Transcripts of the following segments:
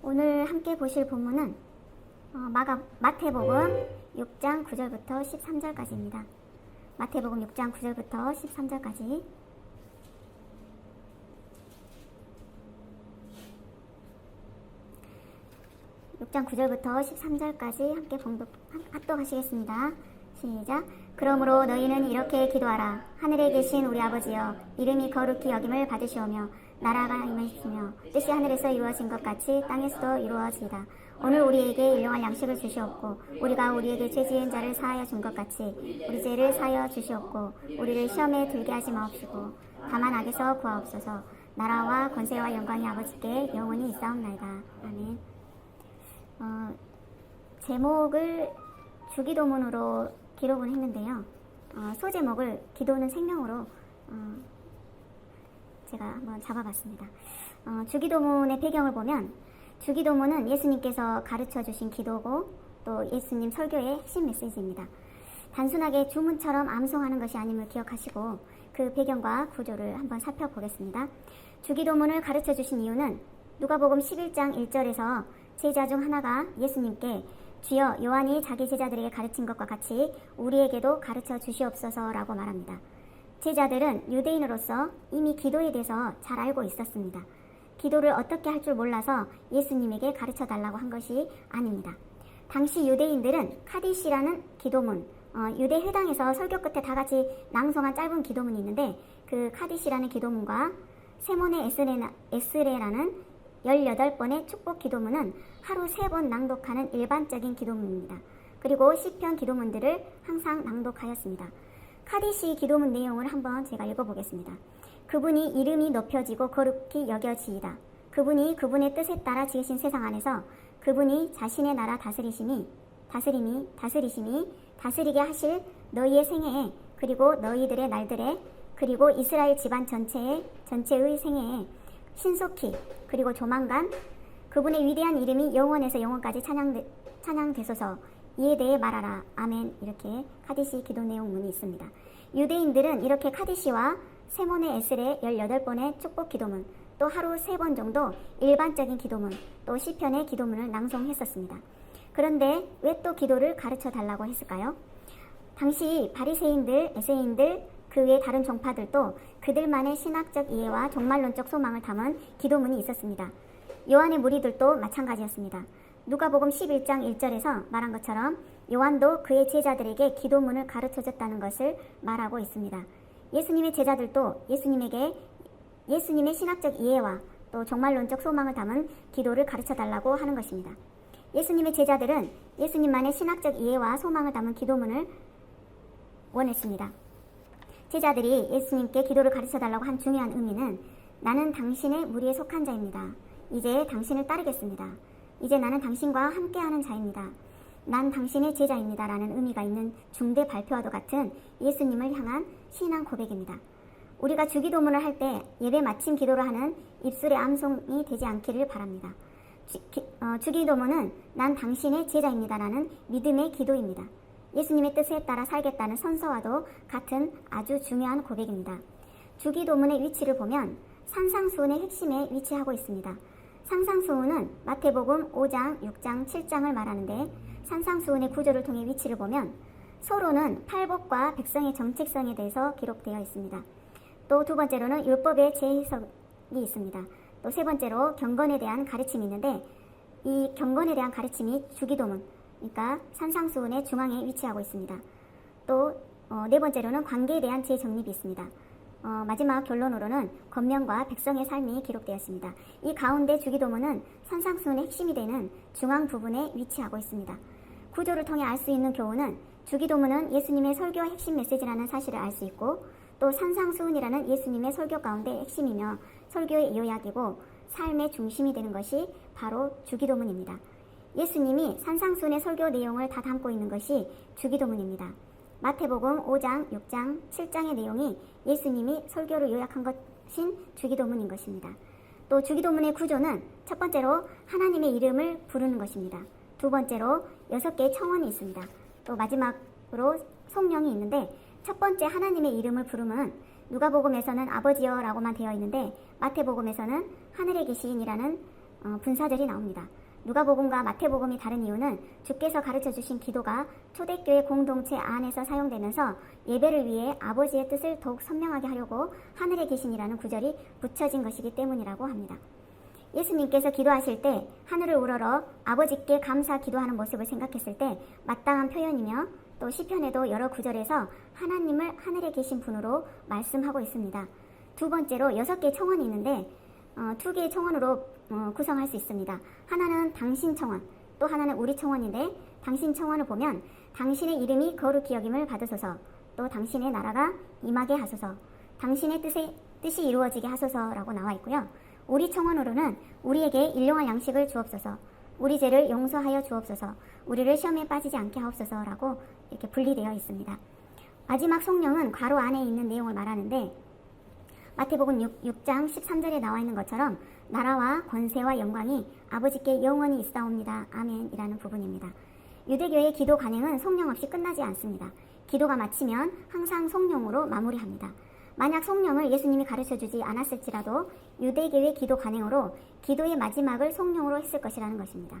오늘 함께 보실 본문은 마태복음 6장 9절부터 13절까지입니다. 마태복음 6장 9절부터 13절까지. (6장 9절부터 13절까지) 함께 합독하시겠습니다. 시작. 그러므로 너희는 이렇게 기도하라. 하늘에 계신 우리 아버지여, 이름이 거룩히 여김을 받으시오며 나라가 임하시며 뜻이 하늘에서 이루어진 것 같이 땅에서도 이루어지이다. 오늘 우리에게 일용할 양식을 주시옵고 우리가 우리에게 죄 지은 자를 사하여 준 것 같이 우리 죄를 사하여 주시옵고 우리를 시험에 들게 하지 마옵시고 다만 악에서 구하옵소서. 나라와 권세와 영광이 아버지께 영원히 있사옵나이다. 아멘. 제목을 주기도문으로 기록을 했는데요. 소제목을 기도는 생명으로 제가 한번 잡아봤습니다. 주기도문의 배경을 보면 주기도문은 예수님께서 가르쳐 주신 기도고 또 예수님 설교의 핵심 메시지입니다. 단순하게 주문처럼 암송하는 것이 아님을 기억하시고 그 배경과 구조를 한번 살펴보겠습니다. 주기도문을 가르쳐 주신 이유는 누가복음 11장 1절에서 제자 중 하나가 예수님께 주여, 요한이 자기 제자들에게 가르친 것과 같이 우리에게도 가르쳐 주시옵소서라고 말합니다. 제자들은 유대인으로서 이미 기도에 대해서 잘 알고 있었습니다. 기도를 어떻게 할 줄 몰라서 예수님에게 가르쳐 달라고 한 것이 아닙니다. 당시 유대인들은 카디시라는 기도문, 유대 회당에서 설교 끝에 다 같이 낭송한 짧은 기도문이 있는데 그 카디시라는 기도문과 세몬의 에스레라는 18번의 축복 기도문은 하루 3번 낭독하는 일반적인 기도문입니다. 그리고 시편 기도문들을 항상 낭독하였습니다. 카디시 기도문 내용을 한번 제가 읽어보겠습니다. 그분이 이름이 높여지고 거룩히 여겨지이다. 그분이 그분의 뜻에 따라 지으신 세상 안에서 그분이 자신의 나라 다스리심이 다스리게 하실 너희의 생애에 그리고 너희들의 날들에 그리고 이스라엘 집안 전체의 생애에 신속히 그리고 조만간 그분의 위대한 이름이 영원에서 영원까지 찬양되소서. 이에 대해 말하라. 아멘. 이렇게 카디시 기도 내용문이 있습니다. 유대인들은 이렇게 카디시와 세몬의 에스레 18번의 축복 기도문, 또 하루 3번 정도 일반적인 기도문, 또 시편의 기도문을 낭송했었습니다. 그런데 왜 또 기도를 가르쳐 달라고 했을까요? 당시 바리새인들, 에세인들, 그 외 다른 종파들도 그들만의 신학적 이해와 종말론적 소망을 담은 기도문이 있었습니다. 요한의 무리들도 마찬가지였습니다. 누가복음 11장 1절에서 말한 것처럼 요한도 그의 제자들에게 기도문을 가르쳐줬다는 것을 말하고 있습니다. 예수님의 제자들도 예수님의 신학적 이해와 또 종말론적 소망을 담은 기도를 가르쳐달라고 하는 것입니다. 예수님의 제자들은 예수님만의 신학적 이해와 소망을 담은 기도문을 원했습니다. 제자들이 예수님께 기도를 가르쳐달라고 한 중요한 의미는 나는 당신의 무리에 속한 자입니다. 이제 당신을 따르겠습니다. 이제 나는 당신과 함께하는 자입니다. 난 당신의 제자입니다. 라는 의미가 있는 중대 발표와도 같은 예수님을 향한 신앙 고백입니다. 우리가 주기도문을 할 때 예배 마침 기도를 하는 입술의 암송이 되지 않기를 바랍니다. 주기도문은 난 당신의 제자입니다. 라는 믿음의 기도입니다. 예수님의 뜻에 따라 살겠다는 선서와도 같은 아주 중요한 고백입니다. 주기도문의 위치를 보면 산상수훈의 핵심에 위치하고 있습니다. 산상수훈은 마태복음 5장, 6장, 7장을 말하는데 산상수훈의 구조를 통해 위치를 보면 서로는 팔복과 백성의 정책성에 대해서 기록되어 있습니다. 또 두 번째로는 율법의 재해석이 있습니다. 또 세 번째로 경건에 대한 가르침이 있는데 이 경건에 대한 가르침이 주기도문, 그러니까 산상수훈의 중앙에 위치하고 있습니다. 또 네 번째로는 관계에 대한 재정립이 있습니다. 마지막 결론으로는 권면과 백성의 삶이 기록되었습니다. 이 가운데 주기도문은 산상수훈의 핵심이 되는 중앙 부분에 위치하고 있습니다. 구조를 통해 알 수 있는 교훈은 주기도문은 예수님의 설교의 핵심 메시지라는 사실을 알 수 있고 또 산상수훈이라는 예수님의 설교 가운데 핵심이며 설교의 요약이고 삶의 중심이 되는 것이 바로 주기도문입니다. 예수님이 산상수훈의 설교 내용을 다 담고 있는 것이 주기도문입니다. 마태복음 5장, 6장, 7장의 내용이 예수님이 설교를 요약한 것인 주기도문인 것입니다. 또 주기도문의 구조는 첫 번째로 하나님의 이름을 부르는 것입니다. 두 번째로 6개의 청원이 있습니다. 또 마지막으로 성령이 있는데 첫 번째 하나님의 이름을 부르면 누가복음에서는 아버지여 라고만 되어 있는데 마태복음에서는 하늘에 계신이라는 분사절이 나옵니다. 누가복음과 마태복음이 다른 이유는 주께서 가르쳐 주신 기도가 초대교회 공동체 안에서 사용되면서 예배를 위해 아버지의 뜻을 더욱 선명하게 하려고 하늘에 계신이라는 구절이 붙여진 것이기 때문이라고 합니다. 예수님께서 기도하실 때 하늘을 우러러 아버지께 감사 기도하는 모습을 생각했을 때 마땅한 표현이며 또 시편에도 여러 구절에서 하나님을 하늘에 계신 분으로 말씀하고 있습니다. 두 번째로 6개의 청원이 있는데 2개의 청원으로 구성할 수 있습니다. 하나는 당신 청원, 또 하나는 우리 청원인데 당신 청원을 보면 당신의 이름이 거룩히 여김을 받으소서, 또 당신의 나라가 임하게 하소서, 당신의 뜻이 이루어지게 하소서라고 나와 있고요. 우리 청원으로는 우리에게 일용할 양식을 주옵소서, 우리 죄를 용서하여 주옵소서, 우리를 시험에 빠지지 않게 하옵소서라고 이렇게 분리되어 있습니다. 마지막 성령은 괄호 안에 있는 내용을 말하는데 마태복음 6장 13절에 나와 있는 것처럼 나라와 권세와 영광이 아버지께 영원히 있사옵니다. 아멘 이라는 부분입니다. 유대교의 기도 간행은 성령 없이 끝나지 않습니다. 기도가 마치면 항상 성령으로 마무리합니다. 만약 성령을 예수님이 가르쳐주지 않았을지라도 유대교의 기도 간행으로 기도의 마지막을 성령으로 했을 것이라는 것입니다.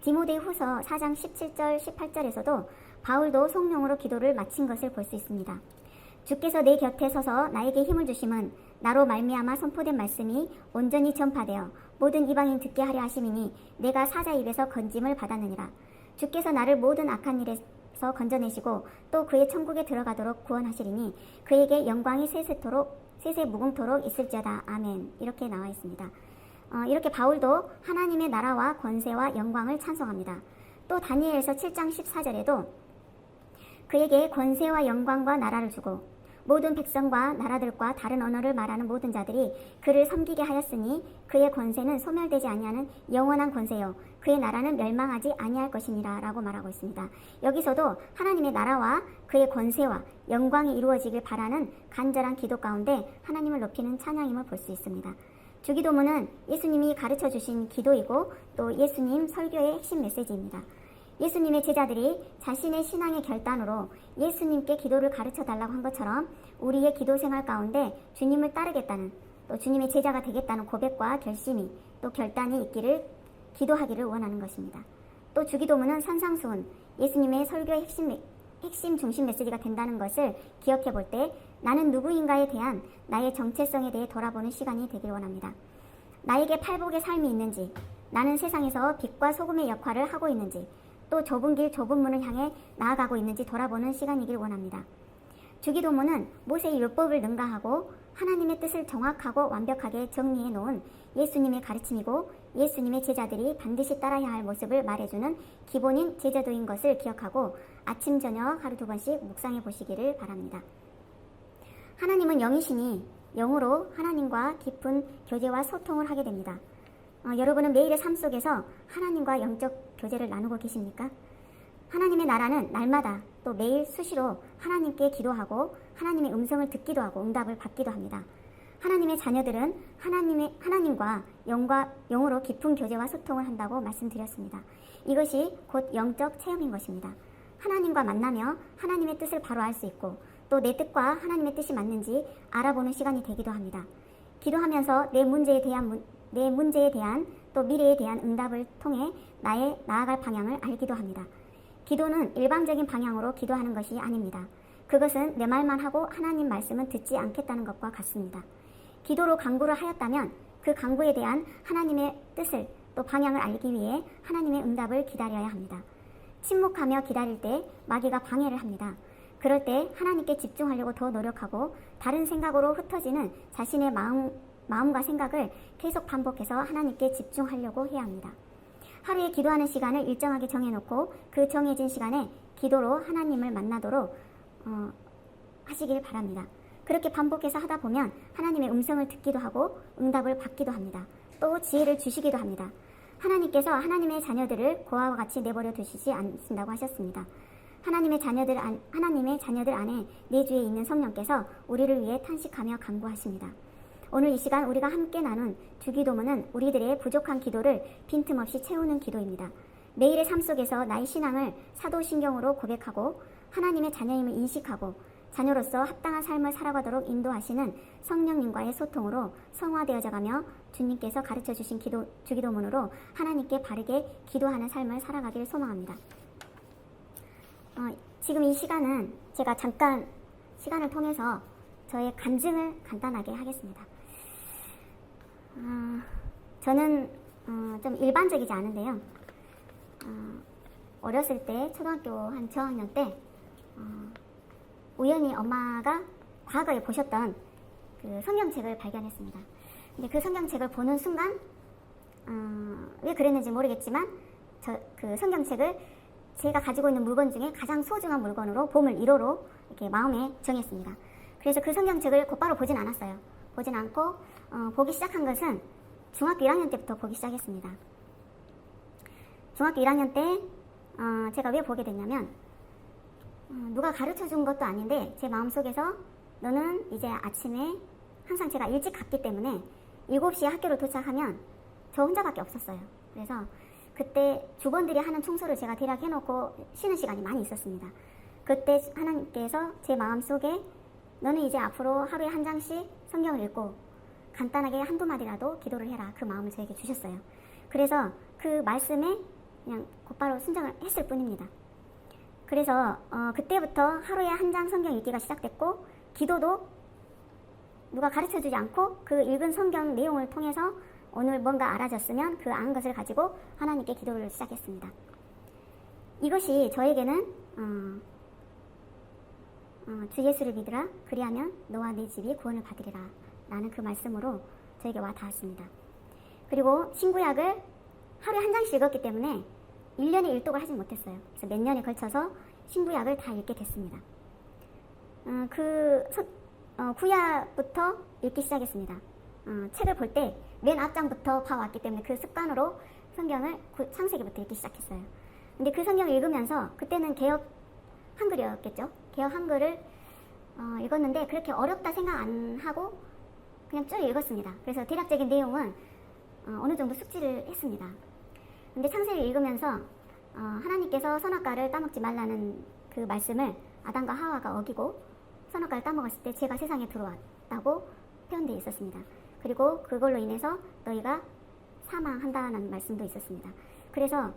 디모데후서 4장 17절 18절에서도 바울도 성령으로 기도를 마친 것을 볼 수 있습니다. 주께서 내 곁에 서서 나에게 힘을 주심은 나로 말미암아 선포된 말씀이 온전히 전파되어 모든 이방인 듣게 하려 하심이니 내가 사자 입에서 건짐을 받았느니라. 주께서 나를 모든 악한 일에서 건져내시고 또 그의 천국에 들어가도록 구원하시리니 그에게 영광이 세세 무궁토록 있을지어다. 아멘. 이렇게 나와 있습니다. 이렇게 바울도 하나님의 나라와 권세와 영광을 찬송합니다. 또 다니엘서 7장 14절에도 그에게 권세와 영광과 나라를 주고 모든 백성과 나라들과 다른 언어를 말하는 모든 자들이 그를 섬기게 하였으니 그의 권세는 소멸되지 아니하는 영원한 권세요 그의 나라는 멸망하지 아니할 것이니라 라고 말하고 있습니다. 여기서도 하나님의 나라와 그의 권세와 영광이 이루어지길 바라는 간절한 기도 가운데 하나님을 높이는 찬양임을 볼 수 있습니다. 주기도문은 예수님이 가르쳐 주신 기도이고 또 예수님 설교의 핵심 메시지입니다. 예수님의 제자들이 자신의 신앙의 결단으로 예수님께 기도를 가르쳐달라고 한 것처럼 우리의 기도 생활 가운데 주님을 따르겠다는 또 주님의 제자가 되겠다는 고백과 결심이 또 결단이 있기를 기도하기를 원하는 것입니다. 또 주기도문은 산상수훈, 예수님의 설교의 핵심 중심 메시지가 된다는 것을 기억해 볼 때 나는 누구인가에 대한 나의 정체성에 대해 돌아보는 시간이 되길 원합니다. 나에게 팔복의 삶이 있는지, 나는 세상에서 빛과 소금의 역할을 하고 있는지, 또 좁은 길 좁은 문을 향해 나아가고 있는지 돌아보는 시간이길 원합니다. 주기도문은 모세의 율법을 능가하고 하나님의 뜻을 정확하고 완벽하게 정리해 놓은 예수님의 가르침이고 예수님의 제자들이 반드시 따라야 할 모습을 말해주는 기본인 제자도인 것을 기억하고 아침 저녁 하루 2번씩 묵상해 보시기를 바랍니다. 하나님은 영이시니 영으로 하나님과 깊은 교제와 소통을 하게 됩니다. 여러분은 매일의 삶 속에서 하나님과 영적 교제를 나누고 계십니까? 하나님의 나라는 날마다 또 매일 수시로 하나님께 기도하고 하나님의 음성을 듣기도 하고 응답을 받기도 합니다. 하나님의 자녀들은 하나님과 영으로 깊은 교제와 소통을 한다고 말씀드렸습니다. 이것이 곧 영적 체험인 것입니다. 하나님과 만나며 하나님의 뜻을 바로 알 수 있고 또 내 뜻과 하나님의 뜻이 맞는지 알아보는 시간이 되기도 합니다. 기도하면서 내 문제에 대한 또 미래에 대한 응답을 통해 나의 나아갈 방향을 알기도 합니다. 기도는 일방적인 방향으로 기도하는 것이 아닙니다. 그것은 내 말만 하고 하나님 말씀은 듣지 않겠다는 것과 같습니다. 기도로 간구를 하였다면 그 간구에 대한 하나님의 뜻을 또 방향을 알기 위해 하나님의 응답을 기다려야 합니다. 침묵하며 기다릴 때 마귀가 방해를 합니다. 그럴 때 하나님께 집중하려고 더 노력하고 다른 생각으로 흩어지는 자신의 마음과 생각을 계속 반복해서 하나님께 집중하려고 해야 합니다. 하루에 기도하는 시간을 일정하게 정해놓고 그 정해진 시간에 기도로 하나님을 만나도록 하시길 바랍니다. 그렇게 반복해서 하다 보면 하나님의 음성을 듣기도 하고 응답을 받기도 합니다. 또 지혜를 주시기도 합니다. 하나님께서 하나님의 자녀들을 고아와 같이 내버려 두시지 않으신다고 하셨습니다. 하나님의 자녀들 안에 내주에 있는 성령께서 우리를 위해 탄식하며 간구하십니다. 오늘 이 시간 우리가 함께 나눈 주기도문은 우리들의 부족한 기도를 빈틈없이 채우는 기도입니다. 매일의 삶 속에서 나의 신앙을 사도신경으로 고백하고 하나님의 자녀임을 인식하고 자녀로서 합당한 삶을 살아가도록 인도하시는 성령님과의 소통으로 성화되어져가며 주님께서 가르쳐 주신 주기도문으로 하나님께 바르게 기도하는 삶을 살아가길 소망합니다. 지금 이 시간은 제가 잠깐 시간을 통해서 저의 간증을 간단하게 하겠습니다. 저는 좀 일반적이지 않은데요. 어렸을 때 초등학교 한 저학년 때 우연히 엄마가 과거에 보셨던 그 성경책을 발견했습니다. 근데 그 성경책을 보는 순간 왜 그랬는지 모르겠지만 그 성경책을 제가 가지고 있는 물건 중에 가장 소중한 물건으로 보물 1호로 이렇게 마음에 정했습니다. 그래서 그 성경책을 곧바로 보진 않았어요. 보진 않고 보기 시작한 것은 중학교 1학년 때부터 보기 시작했습니다. 중학교 1학년 때 제가 왜 보게 됐냐면 누가 가르쳐 준 것도 아닌데 제 마음속에서 너는 이제 아침에 항상 제가 일찍 갔기 때문에 7시에 학교를 도착하면 저 혼자밖에 없었어요. 그래서 그때 주번들이 하는 청소를 제가 대략 해놓고 쉬는 시간이 많이 있었습니다. 그때 하나님께서 제 마음속에 너는 이제 앞으로 하루에 한 장씩 성경을 읽고 간단하게 한두 마디라도 기도를 해라, 그 마음을 저에게 주셨어요. 그래서 그 말씀에 그냥 곧바로 순종을 했을 뿐입니다. 그래서 그때부터 하루에 한 장 성경 읽기가 시작됐고 기도도 누가 가르쳐주지 않고 그 읽은 성경 내용을 통해서 오늘 뭔가 알아졌으면 그 아는 것을 가지고 하나님께 기도를 시작했습니다. 이것이 저에게는 주 예수를 믿으라, 그리하면 너와 네 집이 구원을 받으리라 라는 그 말씀으로 저에게 와 닿았습니다. 그리고 신구약을 하루에 한 장씩 읽었기 때문에 1년에 일독을 하지 못했어요. 그래서 몇 년에 걸쳐서 신구약을 다 읽게 됐습니다. 구약부터 읽기 시작했습니다. 책을 볼 때 맨 앞장부터 봐왔기 때문에 그 습관으로 성경을 창세기부터 읽기 시작했어요. 근데 그 성경을 읽으면서 그때는 개역 한글이었겠죠. 개역 한글을 읽었는데 그렇게 어렵다 생각 안 하고 그냥 쭉 읽었습니다. 그래서 대략적인 내용은 어느 정도 숙지를 했습니다. 근데 창세기를 읽으면서 하나님께서 선악과를 따먹지 말라는 그 말씀을 아담과 하와가 어기고 선악과를 따먹었을 때 죄가 세상에 들어왔다고 표현되어 있었습니다. 그리고 그걸로 인해서 너희가 사망한다는 말씀도 있었습니다. 그래서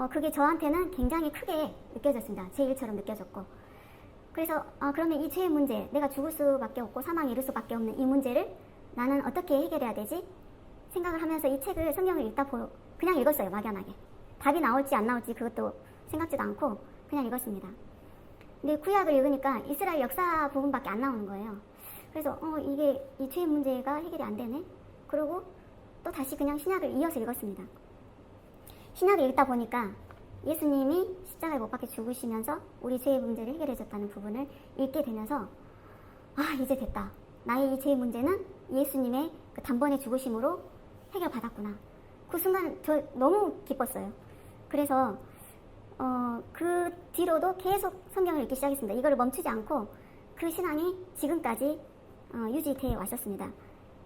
그게 저한테는 굉장히 크게 느껴졌습니다. 제 일처럼 느껴졌고, 그래서 그러면 이 죄의 문제, 내가 죽을 수밖에 없고 사망에 이를 수밖에 없는 이 문제를 나는 어떻게 해결해야 되지? 생각을 하면서 이 책을 성경을 그냥 읽었어요. 막연하게 답이 나올지 안 나올지 그것도 생각지도 않고 그냥 읽었습니다. 근데 구약을 읽으니까 이스라엘 역사 부분밖에 안 나오는 거예요. 그래서 이게 이 죄의 문제가 해결이 안 되네. 그리고 또 다시 그냥 신약을 이어서 읽었습니다. 신약을 읽다 보니까 예수님이 십자가에 못 박혀 죽으시면서 우리 죄의 문제를 해결해 줬다는 부분을 읽게 되면서 이제 됐다. 나의 이 죄의 문제는 예수님의 그 단번에 죽으심으로 해결받았구나. 그 순간 저 너무 기뻤어요. 그래서 그 뒤로도 계속 성경을 읽기 시작했습니다. 이거를 멈추지 않고 그 신앙이 지금까지 유지되어 왔었습니다.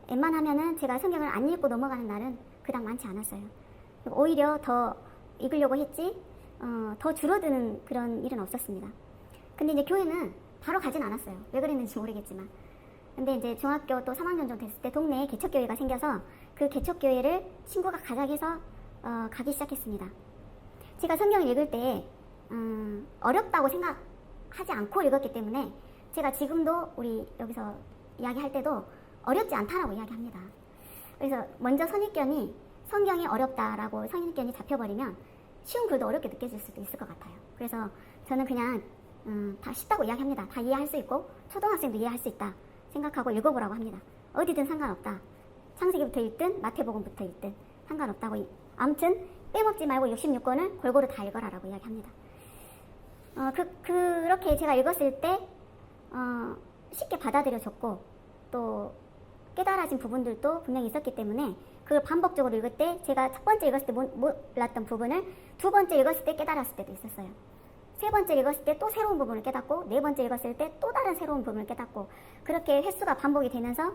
웬만하면은 제가 성경을 안 읽고 넘어가는 날은 그닥 많지 않았어요. 오히려 더 읽으려고 했지 더 줄어드는 그런 일은 없었습니다. 근데 이제 교회는 바로 가진 않았어요. 왜 그랬는지 모르겠지만. 근데 이제 중학교 또 3학년 정도 됐을 때 동네에 개척교회가 생겨서 그 개척교회를 친구가 가자 해서 가기 시작했습니다. 제가 성경을 읽을 때 어렵다고 생각하지 않고 읽었기 때문에 제가 지금도 우리 여기서 이야기할 때도 어렵지 않다라고 이야기합니다. 그래서 먼저 선입견이 성경이 어렵다라고 선입견이 잡혀버리면 쉬운 글도 어렵게 느껴질 수도 있을 것 같아요. 그래서 저는 그냥 다 쉽다고 이야기합니다. 다 이해할 수 있고 초등학생도 이해할 수 있다 생각하고 읽어보라고 합니다. 어디든 상관없다. 창세기부터 읽든 마태복음부터 읽든 상관없다고. 아무튼 빼먹지 말고 66권을 골고루 다 읽어라라고 이야기합니다. 그렇게 제가 읽었을 때 쉽게 받아들여졌고 또 깨달아진 부분들도 분명히 있었기 때문에 그걸 반복적으로 읽을 때 제가 첫 번째 읽었을 때 몰랐던 부분을 두 번째 읽었을 때 깨달았을 때도 있었어요. 세 번째 읽었을 때 또 새로운 부분을 깨닫고 네 번째 읽었을 때 또 다른 새로운 부분을 깨닫고 그렇게 횟수가 반복이 되면서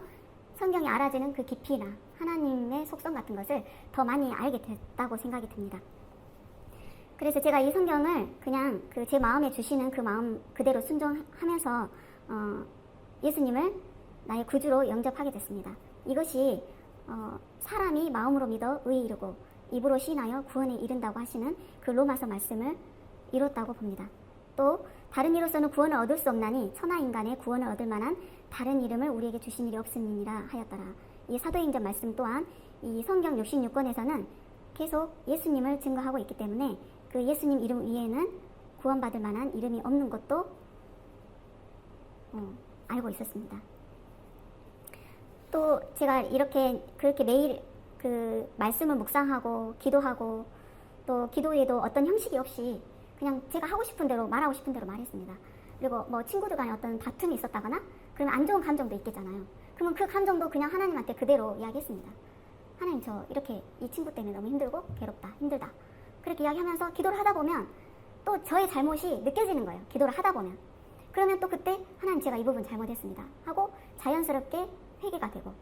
성경이 알아지는 그 깊이나 하나님의 속성 같은 것을 더 많이 알게 됐다고 생각이 듭니다. 그래서 제가 이 성경을 그냥 제 마음에 주시는 그 마음 그대로 순종하면서 예수님을 나의 구주로 영접하게 됐습니다. 이것이 사람이 마음으로 믿어 의에 이르고 입으로 시인하여 구원에 이른다고 하시는 그 로마서 말씀을 이뤘다고 봅니다. 또 다른 이로서는 구원을 얻을 수 없나니 천하 인간의 구원을 얻을 만한 다른 이름을 우리에게 주신 일이 없음이니라 하였더라. 이 사도행전 말씀 또한 이 성경 66권에서는 계속 예수님을 증거하고 있기 때문에 그 예수님 이름 위에는 구원받을 만한 이름이 없는 것도 알고 있었습니다. 또 제가 그렇게 매일 그 말씀을 묵상하고 기도하고 또 기도에도 어떤 형식이 없이 그냥 제가 하고 싶은 대로 말하고 싶은 대로 말했습니다. 그리고 뭐 친구들 간에 어떤 다툼이 있었다거나 그러면 안 좋은 감정도 있겠잖아요. 그러면 그 감정도 그냥 하나님한테 그대로 이야기했습니다. 하나님, 저 이렇게 이 친구 때문에 너무 힘들고 괴롭다, 힘들다. 그렇게 이야기하면서 기도를 하다 보면 또 저의 잘못이 느껴지는 거예요. 기도를 하다 보면. 그러면 또 그때 하나님, 제가 이 부분 잘못했습니다 하고 자연스럽게 회개가 되고,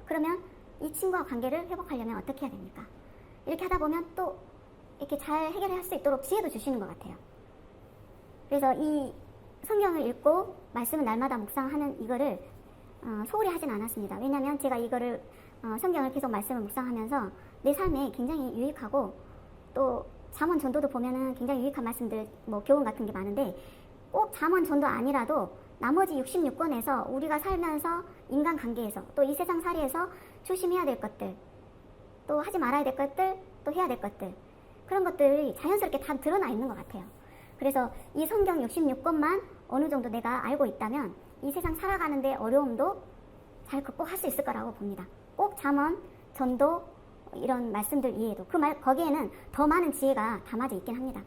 그러면 이 친구와 관계를 회복하려면 어떻게 해야 됩니까? 이렇게 하다 보면 또 이렇게 잘 해결할 수 있도록 지혜도 주시는 것 같아요. 그래서 이 성경을 읽고 말씀을 날마다 묵상하는 이거를 소홀히 하진 않았습니다. 왜냐하면 제가 이거를 성경을 계속 말씀을 묵상하면서 내 삶에 굉장히 유익하고, 또 잠언 전도도 보면은 굉장히 유익한 말씀들, 뭐 교훈 같은 게 많은데, 꼭 잠언 전도 아니라도 나머지 66권에서 우리가 살면서 인간관계에서 또 이 세상 살이에서 조심해야 될 것들, 또 하지 말아야 될 것들, 또 해야 될 것들, 그런 것들이 자연스럽게 다 드러나 있는 것 같아요. 그래서 이 성경 66권만 어느 정도 내가 알고 있다면 이 세상 살아가는데 어려움도 잘 극복할 수 있을 거라고 봅니다. 꼭 잠언, 전도 이런 말씀들 이외에도 거기에는 더 많은 지혜가 담아져 있긴 합니다.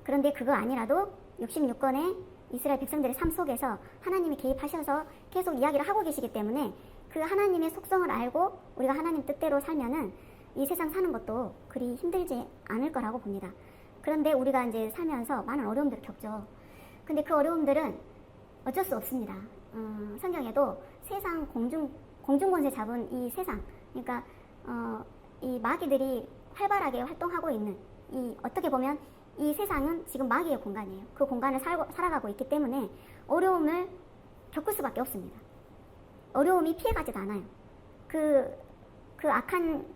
그런데 그거 아니라도 66권의 이스라엘 백성들의 삶 속에서 하나님이 개입하셔서 계속 이야기를 하고 계시기 때문에 그 하나님의 속성을 알고 우리가 하나님 뜻대로 살면은 이 세상 사는 것도 그리 힘들지 않을 거라고 봅니다. 그런데 우리가 이제 살면서 많은 어려움들을 겪죠. 근데 그 어려움들은 어쩔 수 없습니다. 성경에도 세상 공중권세 잡은 이 세상, 그러니까 이 마귀들이 활발하게 활동하고 있는 어떻게 보면 이 세상은 지금 마귀의 공간이에요. 그 공간을 살아가고 있기 때문에 어려움을 겪을 수밖에 없습니다. 어려움이 피해가지도 않아요. 그 악한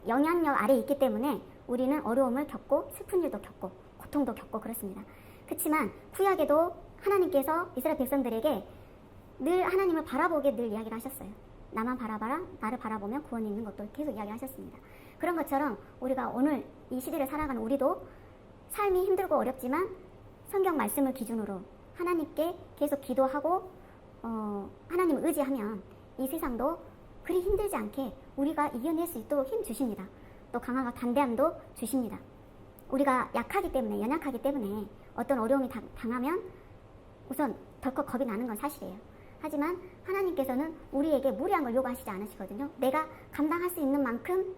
영향력 아래에 있기 때문에 우리는 어려움을 겪고 슬픈 일도 겪고 고통도 겪고 그렇습니다. 그렇지만 구약에도 하나님께서 이스라엘 백성들에게 늘 하나님을 바라보게 늘 이야기를 하셨어요. 나만 바라봐라, 나를 바라보면 구원이 있는 것도 계속 이야기하셨습니다. 그런 것처럼 우리가 오늘 이 시대를 살아가는 우리도 삶이 힘들고 어렵지만 성경 말씀을 기준으로 하나님께 계속 기도하고 하나님을 의지하면 이 세상도 그리 힘들지 않게 우리가 이겨낼 수 있도록 힘 주십니다. 또 강하고 담대함도 주십니다. 우리가 약하기 때문에, 연약하기 때문에 어떤 어려움이 당하면 우선 덜컥 겁이 나는 건 사실이에요. 하지만 하나님께서는 우리에게 무리한 걸 요구하시지 않으시거든요. 내가 감당할 수 있는 만큼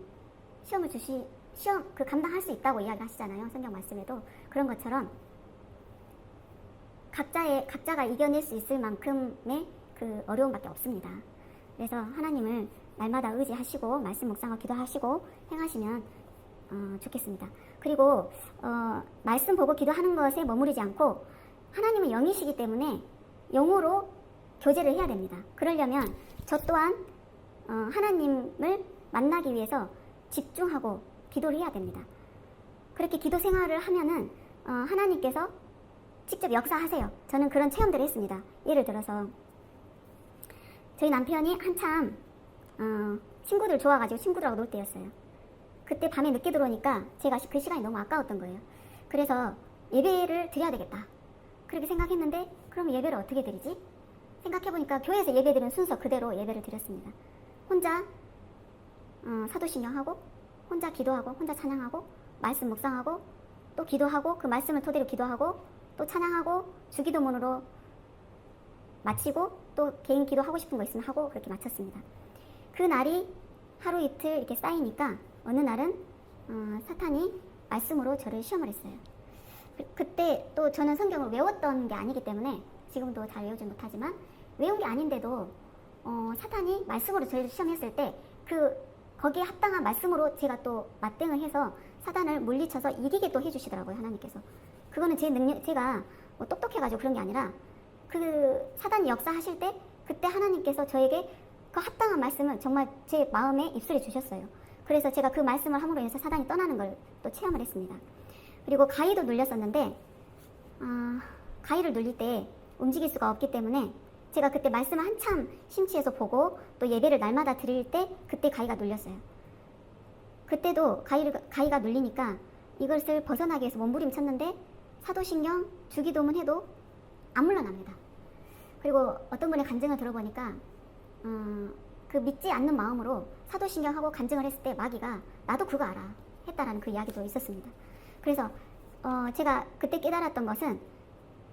감당할 수 있다고 이야기하시잖아요. 성경 말씀에도. 그런 것처럼 각자가 이겨낼 수 있을 만큼의 그 어려움밖에 없습니다. 그래서 하나님을 날마다 의지하시고 말씀 묵상하고 기도하시고 행하시면 좋겠습니다. 그리고 말씀 보고 기도하는 것에 머무르지 않고 하나님은 영이시기 때문에 영으로 교제를 해야 됩니다. 그러려면 저 또한 하나님을 만나기 위해서 집중하고 기도를 해야 됩니다. 그렇게 기도 생활을 하면은 하나님께서 직접 역사하세요. 저는 그런 체험들을 했습니다. 예를 들어서 저희 남편이 한참 친구들 좋아가지고 친구들하고 놀 때였어요. 그때 밤에 늦게 들어오니까 제가 그 시간이 너무 아까웠던 거예요. 그래서 예배를 드려야 되겠다 그렇게 생각했는데, 그럼 예배를 어떻게 드리지? 생각해보니까 교회에서 예배 드리는 순서 그대로 예배를 드렸습니다. 혼자 사도신경하고 혼자 기도하고 혼자 찬양하고 말씀 묵상하고 또 기도하고 그 말씀을 토대로 기도하고 또 찬양하고 주기도문으로 마치고 또 개인 기도하고 싶은 거 있으면 하고 그렇게 마쳤습니다. 그 날이 하루 이틀 이렇게 쌓이니까 어느 날은 사탄이 말씀으로 저를 시험을 했어요. 그때 또 저는 성경을 외웠던 게 아니기 때문에 지금도 잘 외우지 못하지만 외운 게 아닌데도 사탄이 말씀으로 저를 시험했을 때 거기에 합당한 말씀으로 제가 또 맞대응을 해서 사단을 물리쳐서 이기게 또 해주시더라고요. 하나님께서. 그거는 제 능력, 제가 뭐 똑똑해가지고 그런 게 아니라 그 사단이 역사하실 때 그때 하나님께서 저에게 그 합당한 말씀을 정말 제 마음에 입술에 주셨어요. 그래서 제가 그 말씀을 함으로 인해서 사단이 떠나는 걸 또 체험을 했습니다. 그리고 가위도 눌렸었는데 가위를 눌릴 때 움직일 수가 없기 때문에 제가 그때 말씀을 한참 심취해서 보고 또 예배를 날마다 드릴 때 그때 가위가 눌렸어요. 그때도 가위가 눌리니까 이것을 벗어나기 위해서 몸부림쳤는데 사도신경, 주기도문 해도 안 물러납니다. 그리고 어떤 분의 간증을 들어보니까 그 믿지 않는 마음으로 사도신경하고 간증을 했을 때 마귀가 나도 그거 알아 했다라는 그 이야기도 있었습니다. 그래서 제가 그때 깨달았던 것은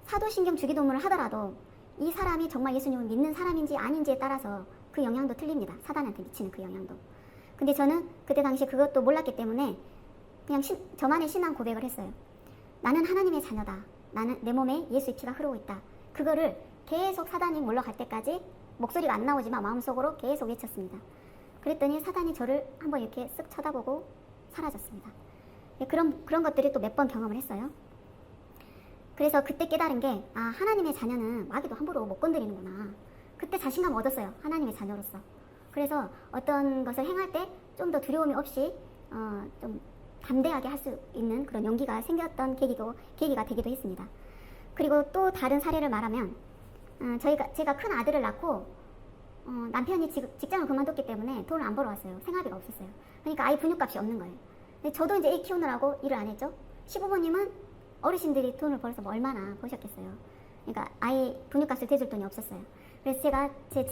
사도신경 주기도문을 하더라도 이 사람이 정말 예수님을 믿는 사람인지 아닌지에 따라서 그 영향도 틀립니다. 사단한테 미치는 그 영향도. 근데 저는 그때 당시 그것도 몰랐기 때문에 그냥 저만의 신앙 고백을 했어요. 나는 하나님의 자녀다. 나는 내 몸에 예수의 피가 흐르고 있다. 그거를 계속 사단이 물러갈 때까지 목소리가 안 나오지만 마음속으로 계속 외쳤습니다. 그랬더니 사단이 저를 한번 이렇게 쓱 쳐다보고 사라졌습니다. 그런 것들이 또 몇 번 경험을 했어요. 그래서 그때 깨달은 게 하나님의 자녀는 마귀도 함부로 못 건드리는구나. 그때 자신감 얻었어요. 하나님의 자녀로서. 그래서 어떤 것을 행할 때 좀 더 두려움이 없이 좀 담대하게 할 수 있는 그런 용기가 생겼던 계기가 되기도 했습니다. 그리고 또 다른 사례를 말하면 제가 큰 아들을 낳고 남편이 직장을 그만뒀기 때문에 돈을 안 벌어왔어요. 생활비가 없었어요. 그러니까 아이 분유값이 없는 거예요. 근데 저도 이제 애 키우느라고 일을 안 했죠. 시부모님은 어르신들이 돈을 벌어서 뭐 얼마나 버셨겠어요. 그러니까 아이 분유값을 대줄 돈이 없었어요. 그래서 제가 제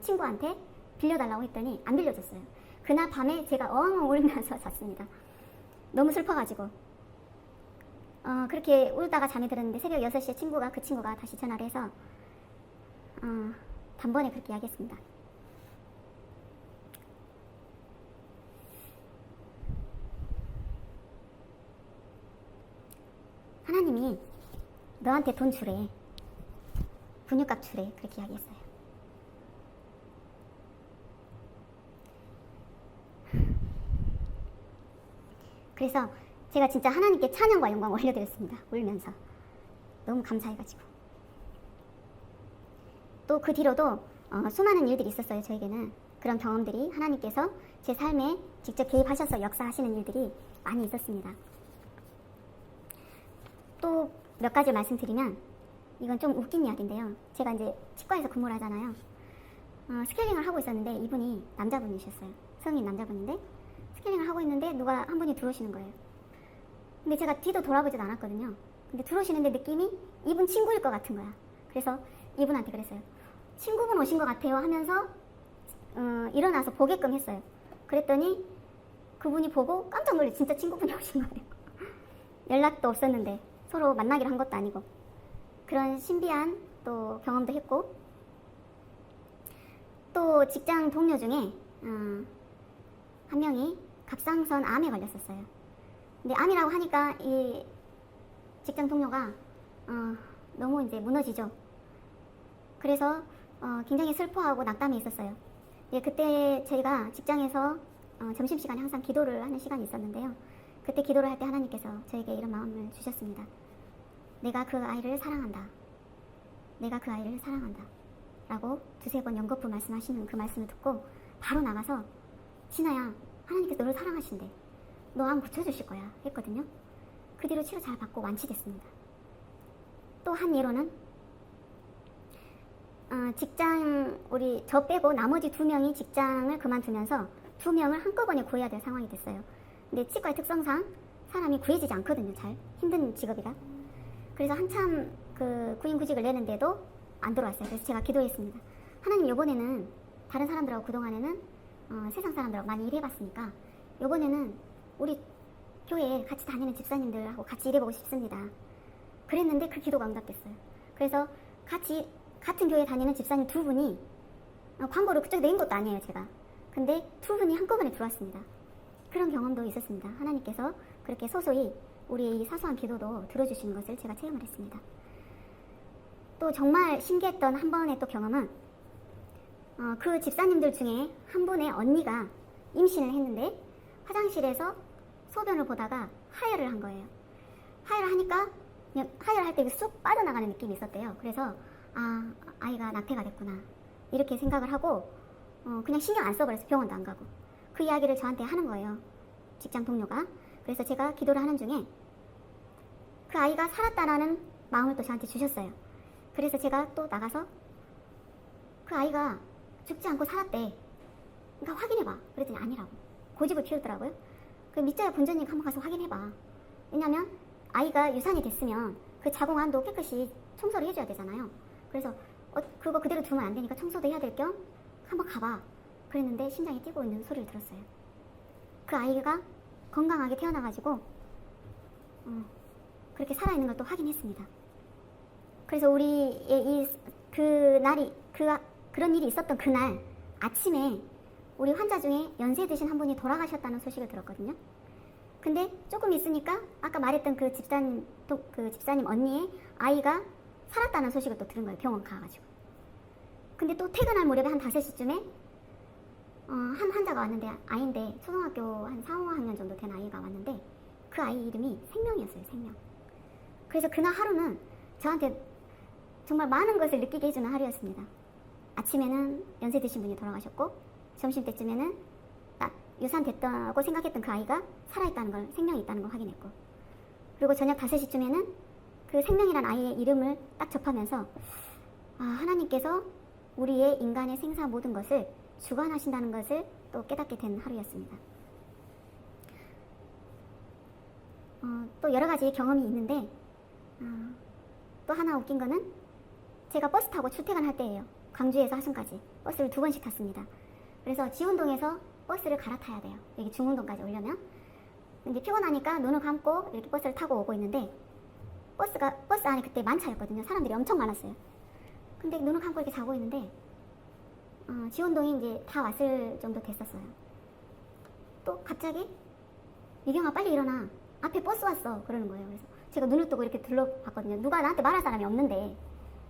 친구한테 빌려달라고 했더니 안 빌려줬어요. 그날 밤에 제가 엉엉 울면서 잤습니다. 너무 슬퍼가지고 그렇게 울다가 잠이 들었는데 새벽 6시에 그 친구가 다시 전화를 해서 단번에 그렇게 이야기했습니다. 하나님이 너한테 돈 주래. 분유값 주래. 그렇게 이야기했어요. 그래서 제가 진짜 하나님께 찬양과 영광 올려드렸습니다. 울면서. 너무 감사해가지고. 또 그 뒤로도 수많은 일들이 있었어요. 저에게는. 그런 경험들이 하나님께서 제 삶에 직접 개입하셔서 역사하시는 일들이 많이 있었습니다. 또 몇 가지 말씀드리면 이건 좀 웃긴 이야기인데요. 제가 이제 치과에서 근무를 하잖아요. 스케일링을 하고 있었는데 이분이 남자분이셨어요. 성인 남자분인데 스케일링을 하고 있는데 누가 한 분이 들어오시는 거예요. 근데 제가 뒤도 돌아보지도 않았거든요. 근데 들어오시는데 느낌이 이분 친구일 것 같은 거야. 그래서 이분한테 그랬어요. 친구분 오신 것 같아요 하면서 일어나서 보게끔 했어요. 그랬더니 그분이 보고 깜짝 놀래 진짜 친구분이 오신 거예요. 연락도 없었는데 서로 만나기로 한 것도 아니고 그런 신비한 또 경험도 했고 또 직장 동료 중에 한 명이 갑상선 암에 걸렸었어요. 근데 암이라고 하니까 이 직장 동료가 너무 이제 무너지죠. 그래서 굉장히 슬퍼하고 낙담이 있었어요. 그때 저희가 직장에서 점심시간에 항상 기도를 하는 시간이 있었는데요. 그때 기도를 할 때 하나님께서 저에게 이런 마음을 주셨습니다. 내가 그 아이를 사랑한다. 내가 그 아이를 사랑한다. 라고 두세 번 연거푸 말씀하시는 그 말씀을 듣고 바로 나가서 진아야 하나님께서 너를 사랑하신대. 너 암 고쳐주실 거야 했거든요. 그 뒤로 치료 잘 받고 완치됐습니다. 또 한 예로는 직장 우리 저 빼고 나머지 2명이 직장을 그만두면서 2명을 한꺼번에 구해야 될 상황이 됐어요. 근데 치과의 특성상 사람이 구해지지 않거든요. 잘 힘든 직업이라. 그래서 한참 그 구인구직을 내는데도 안 들어왔어요. 그래서 제가 기도했습니다. 하나님 이번에는 다른 사람들하고 그동안에는 세상 사람들하고 많이 일해봤으니까 이번에는 우리 교회에 같이 다니는 집사님들하고 같이 일해보고 싶습니다. 그랬는데 그 기도가 응답됐어요. 그래서 같은 교회에 다니는 집사님 2분이 광고를 그쪽에 내린 것도 아니에요. 제가. 근데 2분이 한꺼번에 들어왔습니다. 그런 경험도 있었습니다. 하나님께서 그렇게 소소히 우리의 이 사소한 기도도 들어주시는 것을 제가 체험을 했습니다. 또 정말 신기했던 한 번의 또 경험은 그 집사님들 중에 한 분의 언니가 임신을 했는데 화장실에서 소변을 보다가 하혈을 한 거예요. 하혈을 하니까 그냥 하혈할 때 쑥 빠져나가는 느낌이 있었대요. 그래서 아이가 낙태가 됐구나 이렇게 생각을 하고 그냥 신경 안 써버렸어요. 병원도 안 가고. 그 이야기를 저한테 하는 거예요. 직장 동료가. 그래서 제가 기도를 하는 중에 그 아이가 살았다라는 마음을 또 저한테 주셨어요. 그래서 제가 또 나가서 그 아이가 죽지 않고 살았대. 그러니까 확인해봐. 그랬더니 아니라고. 고집을 피우더라고요. 그 밑자야 본전님 한번 가서 확인해봐. 왜냐면 아이가 유산이 됐으면 그 자궁안도 깨끗이 청소를 해줘야 되잖아요. 그래서 그거 그대로 두면 안 되니까 청소도 해야 될 겸 한번 가봐. 그랬는데 심장이 뛰고 있는 소리를 들었어요. 그 아이가 건강하게 태어나가지고 그렇게 살아있는 걸 또 확인했습니다. 그래서 우리의 그런 일이 있었던 그날 아침에 우리 환자 중에 연세 드신 한 분이 돌아가셨다는 소식을 들었거든요. 근데 조금 있으니까 아까 말했던 그 집사님 언니의 아이가 살았다는 소식을 또 들은 거예요. 병원 가가지고. 근데 또 퇴근할 무렵에 한 5시쯤에 한 환자가 왔는데 아이인데 초등학교 한 4, 5학년 정도 된 아이가 왔는데 그 아이 이름이 생명이었어요. 생명. 그래서 그날 하루는 저한테 정말 많은 것을 느끼게 해주는 하루였습니다. 아침에는 연세 드신 분이 돌아가셨고 점심때쯤에는 유산됐다고 생각했던 그 아이가 살아있다는 걸, 생명이 있다는 걸 확인했고, 그리고 저녁 5시쯤에는 그 생명이란 아이의 이름을 딱 접하면서 하나님께서 우리의 인간의 생사 모든 것을 주관하신다는 것을 또 깨닫게 된 하루였습니다. 또 여러 가지 경험이 있는데 또 하나 웃긴 거는 제가 버스 타고 출퇴근할 때예요. 광주에서 하순까지 버스를 2번씩 탔습니다. 그래서 지운동에서 버스를 갈아타야 돼요. 여기 중흥동까지 오려면. 이제 피곤하니까 눈을 감고 이렇게 버스를 타고 오고 있는데 버스 안에 그때 만차였거든요. 사람들이 엄청 많았어요. 근데 눈을 감고 이렇게 자고 있는데 지원동이 이제 다 왔을 정도 됐었어요. 또 갑자기 미경아 빨리 일어나. 앞에 버스 왔어. 그러는 거예요. 그래서 제가 눈을 뜨고 이렇게 둘러봤거든요. 누가 나한테 말할 사람이 없는데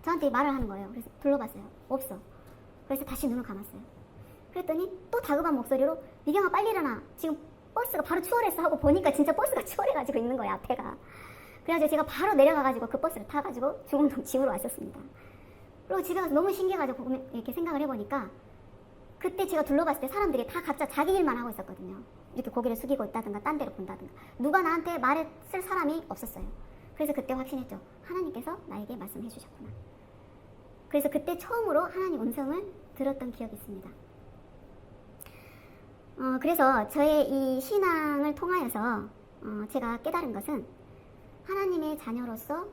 저한테 말을 하는 거예요. 그래서 둘러봤어요. 없어. 그래서 다시 눈을 감았어요. 그랬더니 또 다급한 목소리로 미경아 빨리 일어나. 지금 버스가 바로 추월했어 하고 보니까 진짜 버스가 추월해가지고 있는 거예요. 앞에가. 그래가지고 제가 바로 내려가가지고 그 버스를 타가지고 중흥동 집으로 왔었습니다. 그리고 집에 가서 너무 신기해가지고 이렇게 생각을 해보니까 그때 제가 둘러봤을 때 사람들이 다 각자 자기 일만 하고 있었거든요. 이렇게 고개를 숙이고 있다든가 딴 데로 본다든가 누가 나한테 말했을 사람이 없었어요. 그래서 그때 확신했죠. 하나님께서 나에게 말씀해 주셨구나. 그래서 그때 처음으로 하나님 음성을 들었던 기억이 있습니다. 그래서 저의 이 신앙을 통하여서 제가 깨달은 것은 하나님의 자녀로서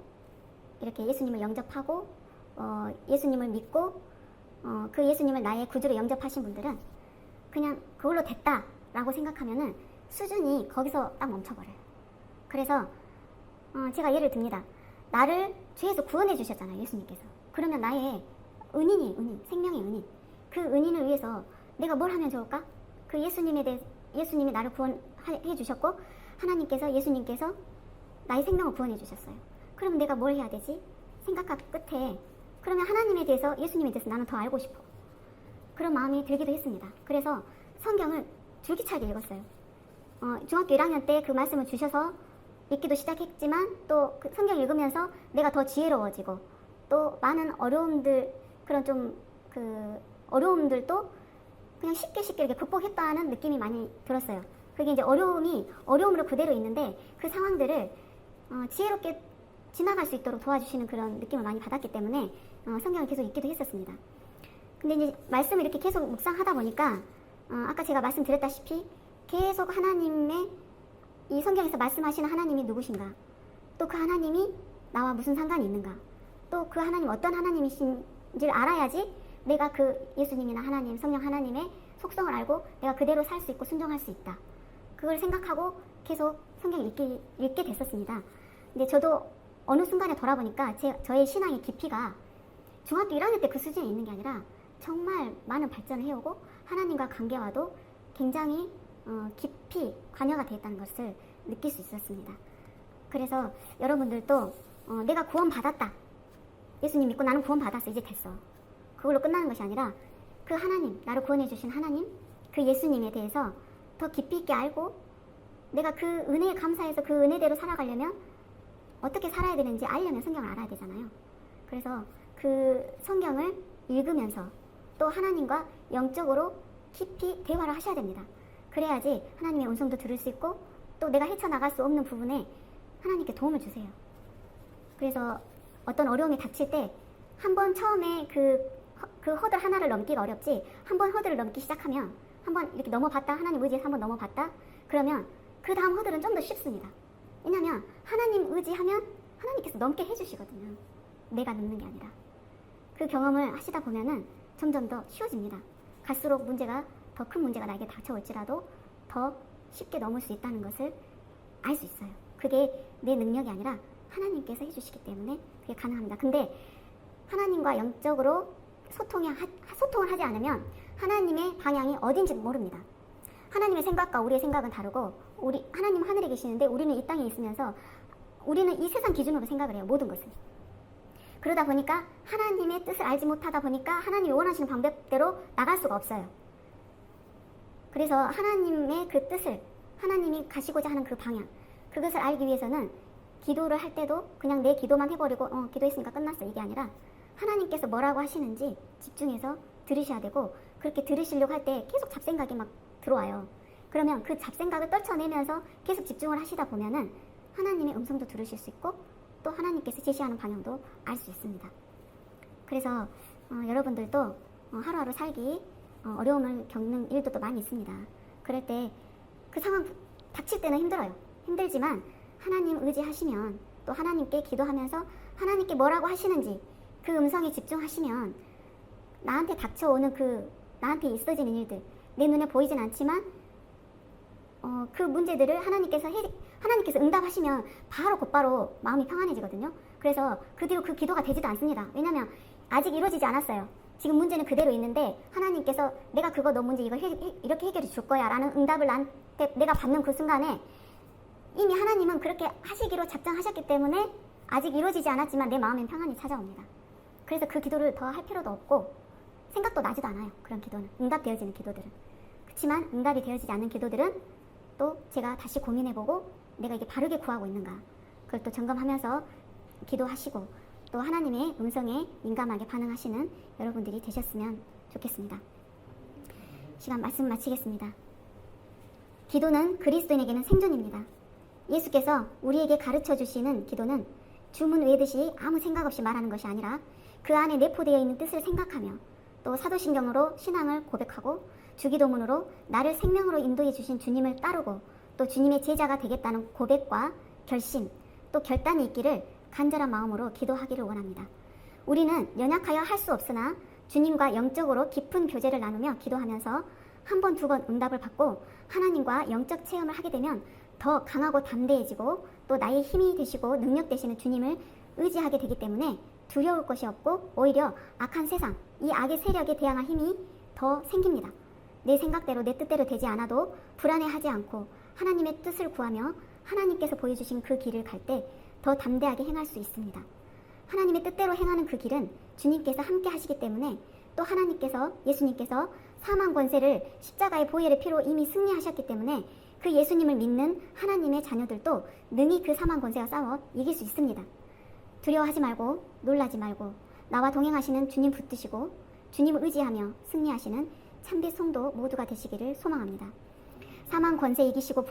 이렇게 예수님을 영접하고 예수님을 믿고 그 예수님을 나의 구주로 영접하신 분들은 그냥 그걸로 됐다라고 생각하면은 수준이 거기서 딱 멈춰버려요. 그래서 제가 예를 듭니다. 나를 죄에서 구원해 주셨잖아요. 예수님께서. 그러면 나의 은인, 생명의 은인. 그 은인을 위해서 내가 뭘 하면 좋을까? 그 예수님이 나를 구원해 주셨고 하나님께서 예수님께서 나의 생명을 구원해 주셨어요. 그러면 내가 뭘 해야 되지? 생각한 끝에 그러면 하나님에 대해서 예수님에 대해서 나는 더 알고 싶어. 그런 마음이 들기도 했습니다. 그래서 성경을 줄기차게 읽었어요. 중학교 1학년 때 그 말씀을 주셔서 읽기도 시작했지만 또 그 성경 읽으면서 내가 더 지혜로워지고 또 많은 어려움들 그런 좀 그 어려움들도 그냥 쉽게 이렇게 극복했다는 느낌이 많이 들었어요. 그게 이제 어려움으로 그대로 있는데 그 상황들을 지혜롭게 지나갈 수 있도록 도와주시는 그런 느낌을 많이 받았기 때문에 성경을 계속 읽기도 했었습니다. 근데 이제 말씀을 이렇게 계속 묵상하다 보니까 아까 제가 말씀드렸다시피 계속 하나님의 이 성경에서 말씀하시는 하나님이 누구신가, 또 그 하나님이 나와 무슨 상관이 있는가, 또 그 하나님 어떤 하나님이신지를 알아야지 내가 그 예수님이나 하나님, 성령 하나님의 속성을 알고 내가 그대로 살 수 있고 순종할 수 있다. 그걸 생각하고 계속 성경을 읽게 됐었습니다. 근데 저도 어느 순간에 돌아보니까 저의 신앙의 깊이가 중학교 1학년 때 그 수준에 있는 게 아니라 정말 많은 발전을 해오고 하나님과 관계와도 굉장히 깊이 관여가 되었다는 것을 느낄 수 있었습니다. 그래서 여러분들도 내가 구원받았다. 예수님 믿고 나는 구원받았어. 이제 됐어. 그걸로 끝나는 것이 아니라 그 하나님, 나를 구원해 주신 하나님, 그 예수님에 대해서 더 깊이 있게 알고 내가 그 은혜에 감사해서 그 은혜대로 살아가려면 어떻게 살아야 되는지 알려면 성경을 알아야 되잖아요. 그래서 그 성경을 읽으면서 또 하나님과 영적으로 깊이 대화를 하셔야 됩니다. 그래야지 하나님의 음성도 들을 수 있고 또 내가 헤쳐나갈 수 없는 부분에 하나님께 도움을 주세요. 그래서 어떤 어려움이 닥칠 때 한번 처음에 그 허들 하나를 넘기가 어렵지, 한번 허들을 넘기 시작하면 한번 이렇게 넘어봤다, 하나님 의지해서 한번 넘어봤다, 그러면 그 다음 허들은 좀 더 쉽습니다. 왜냐하면 하나님 의지하면 하나님께서 넘게 해주시거든요. 내가 넘는 게 아니라. 그 경험을 하시다 보면은 점점 더 쉬워집니다. 갈수록 문제가 더 큰 문제가 나에게 닥쳐올지라도 더 쉽게 넘을 수 있다는 것을 알 수 있어요. 그게 내 능력이 아니라 하나님께서 해주시기 때문에 그게 가능합니다. 근데 하나님과 영적으로 소통을 하지 않으면 하나님의 방향이 어딘지 모릅니다. 하나님의 생각과 우리의 생각은 다르고, 하나님 하늘에 계시는데 우리는 이 땅에 있으면서 우리는 이 세상 기준으로 생각을 해요. 모든 것을. 그러다 보니까 하나님의 뜻을 알지 못하다 보니까 하나님이 원하시는 방법대로 나갈 수가 없어요. 그래서 하나님의 그 뜻을, 하나님이 가시고자 하는 그 방향, 그것을 알기 위해서는 기도를 할 때도 그냥 내 기도만 해버리고 기도했으니까 끝났어, 이게 아니라 하나님께서 뭐라고 하시는지 집중해서 들으셔야 되고, 그렇게 들으시려고 할 때 계속 잡생각이 막 들어와요. 그러면 그 잡생각을 떨쳐내면서 계속 집중을 하시다 보면은 하나님의 음성도 들으실 수 있고 또 하나님께서 제시하는 방향도 알 수 있습니다. 그래서 여러분들도 하루하루 살기 어려움을 겪는 일도 또 많이 있습니다. 그럴 때 그 상황 닥칠 때는 힘들어요. 힘들지만 하나님 의지하시면, 또 하나님께 기도하면서 하나님께 뭐라고 하시는지 그 음성에 집중하시면 나한테 닥쳐오는 나한테 있어지는 일들, 내 눈에 보이진 않지만 그 문제들을 하나님께서 응답하시면 곧바로 마음이 평안해지거든요. 그래서 그 뒤로 그 기도가 되지도 않습니다. 왜냐하면 아직 이루어지지 않았어요. 지금 문제는 그대로 있는데 하나님께서 내가 너 문제 이렇게 해결해 줄 거야 라는 응답을 나한테 내가 받는 그 순간에 이미 하나님은 그렇게 하시기로 작정하셨기 때문에 아직 이루어지지 않았지만 내 마음엔 평안이 찾아옵니다. 그래서 그 기도를 더 할 필요도 없고 생각도 나지도 않아요. 그런 기도는, 응답되어지는 기도들은. 그렇지만 응답이 되어지지 않는 기도들은 또 제가 다시 고민해보고 내가 이게 바르게 구하고 있는가, 그걸 또 점검하면서 기도하시고 또 하나님의 음성에 민감하게 반응하시는 여러분들이 되셨으면 좋겠습니다. 시간 말씀 마치겠습니다. 기도는 그리스도인에게는 생존입니다. 예수께서 우리에게 가르쳐 주시는 기도는 주문 외듯이 아무 생각 없이 말하는 것이 아니라 그 안에 내포되어 있는 뜻을 생각하며 또 사도신경으로 신앙을 고백하고 주기도문으로 나를 생명으로 인도해 주신 주님을 따르고 또 주님의 제자가 되겠다는 고백과 결심 또 결단이 있기를 간절한 마음으로 기도하기를 원합니다. 우리는 연약하여 할 수 없으나 주님과 영적으로 깊은 교제를 나누며 기도하면서 한 번, 두 번 응답을 받고 하나님과 영적 체험을 하게 되면 더 강하고 담대해지고 또 나의 힘이 되시고 능력 되시는 주님을 의지하게 되기 때문에 두려울 것이 없고 오히려 악한 세상, 이 악의 세력에 대항할 힘이 더 생깁니다. 내 생각대로 내 뜻대로 되지 않아도 불안해하지 않고 하나님의 뜻을 구하며 하나님께서 보여주신 그 길을 갈 때 더 담대하게 행할 수 있습니다. 하나님의 뜻대로 행하는 그 길은 주님께서 함께 하시기 때문에 또 예수님께서 사망 권세를 십자가의 보혈의 피로 이미 승리하셨기 때문에 그 예수님을 믿는 하나님의 자녀들도 능히 그 사망 권세와 싸워 이길 수 있습니다. 두려워하지 말고 놀라지 말고 나와 동행하시는 주님 붙드시고 주님을 의지하며 승리하시는 참된 성도 모두가 되시기를 소망합니다. 사망 권세 이기시고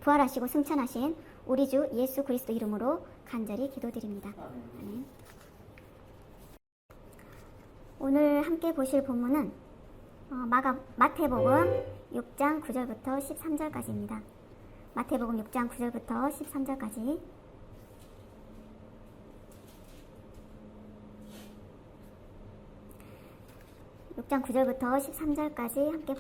부활하시고 승천하신 우리 주 예수 그리스도 이름으로 간절히 기도드립니다. 아멘. 오늘 함께 보실 본문은 마태복음 6장 9절부터 13절까지입니다. 마태복음 6장 9절부터 13절까지. (6장 9절부터 13절까지) 함께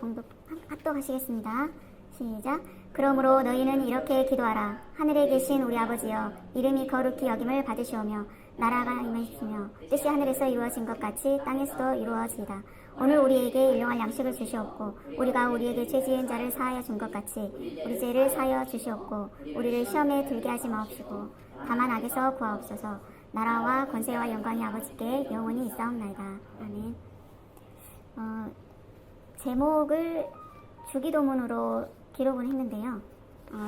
합독하시겠습니다. 시작. 그러므로 너희는 이렇게 기도하라. 하늘에 계신 우리 아버지여, 이름이 거룩히 여김을 받으시오며 나라가 임하시며 뜻이 하늘에서 이루어진 것 같이 땅에서도 이루어지이다. 오늘 우리에게 일용할 양식을 주시옵고 우리가 우리에게 죄 지은 자를 사하여 준 것 같이 우리 죄를 사하여 주시옵고 우리를 시험에 들게 하지 마옵시고 다만 악에서 구하옵소서. 나라와 권세와 영광이 아버지께 영원히 있사옵나이다. 아멘. 제목을 주기도문으로 기록을 했는데요.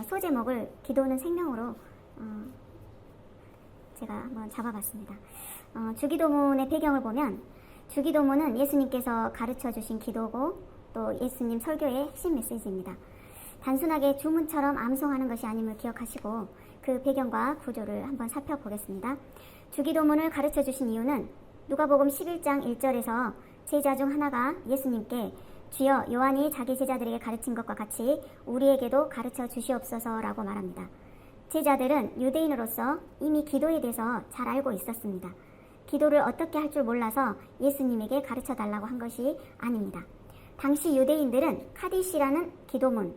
소제목을 기도는 생명으로 제가 한번 잡아봤습니다. 주기도문의 배경을 보면 주기도문은 예수님께서 가르쳐 주신 기도고 또 예수님 설교의 핵심 메시지입니다. 단순하게 주문처럼 암송하는 것이 아님을 기억하시고 그 배경과 구조를 한번 살펴보겠습니다. 주기도문을 가르쳐 주신 이유는 누가복음 11장 1절에서 제자 중 하나가 예수님께 주여 요한이 자기 제자들에게 가르친 것과 같이 우리에게도 가르쳐 주시옵소서라고 말합니다. 제자들은 유대인으로서 이미 기도에 대해서 잘 알고 있었습니다. 기도를 어떻게 할 줄 몰라서 예수님에게 가르쳐 달라고 한 것이 아닙니다. 당시 유대인들은 카디시라는 기도문,